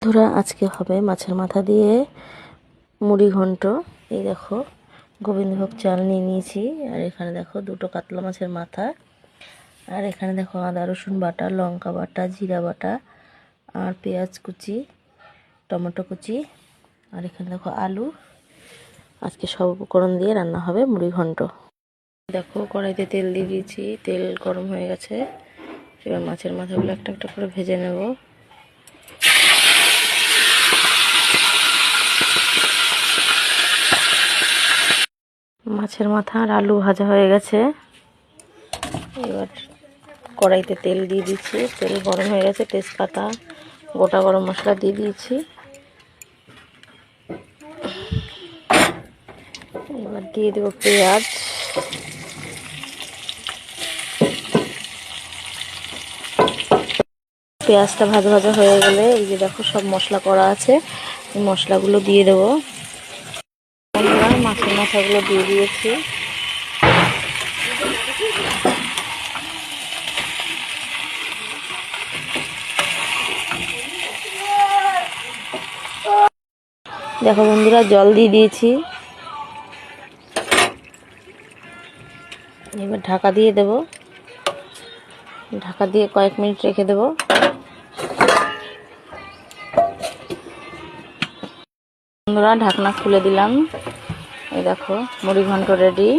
ধরা আজকে হবে মাছের মাথা দিয়ে মুড়ি ঘন্ট। এই দেখো গোবিন্দভোগ চাল নিয়ে নিয়েছি, আর এখানে দেখো দুটো কাতলা মাছের মাথা, আর এখানে দেখো আদা রসুন বাটা, লঙ্কা বাটা, জিরা বাটা, আর পেঁয়াজ কুচি, টমেটো কুচি, আর এখানে দেখো আলু। আজকে সব উপকরণ দিয়ে রান্না হবে মুড়ি ঘন্ট। দেখো কড়াইতে তেল দিয়ে দিয়েছি, তেল গরম হয়ে গেছে। এবার মাছের মাথাগুলো একটা একটা করে ভেজে নেব। মাছের মাথা আর আলু ভাজা হয়ে গেছে। এবার কড়াইতে তেল দিয়ে দিচ্ছি, তেল গরম হয়ে গেছে। তেজপাতা, গোটা গরম মশলা দিয়ে দিয়েছি। এবার দিয়ে দেবো পেঁয়াজ, পেঁয়াজটা ভাজা ভাজা হয়ে গেলে এই যে দেখো সব মশলা করা আছে, এই মশলাগুলো দিয়ে দেবো। মাছের মাথাগুলো দিয়ে দিয়েছি। দেখো বন্ধুরা জল দিয়ে দিয়েছি। এবার ঢাকা দিয়ে দেব, ঢাকা দিয়ে কয়েক মিনিট রেখে দেব। বন্ধুরা ঢাকনা খুলে দিলাম। এই দেখো মুড়ি ঘন্ট রেডি।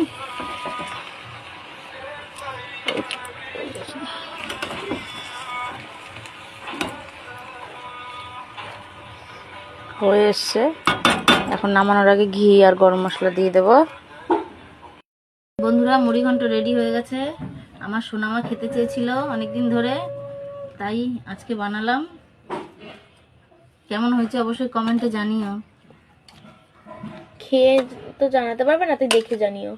হয়ে এসছে। এখন নামানোর আগে ঘি আর গরম মশলা দিয়ে দেব। বন্ধুরা মুড়ি ঘন্ট রেডি হয়ে গেছে। আমার সোনামা খেতে চেয়েছিল অনেকদিন ধরে, তাই আজকে বানালাম। কেমন হয়েছে অবশ্যই কমেন্টে জানিও। খেয়ে তো জানাতে পারবে না, তুই দেখে জানিও।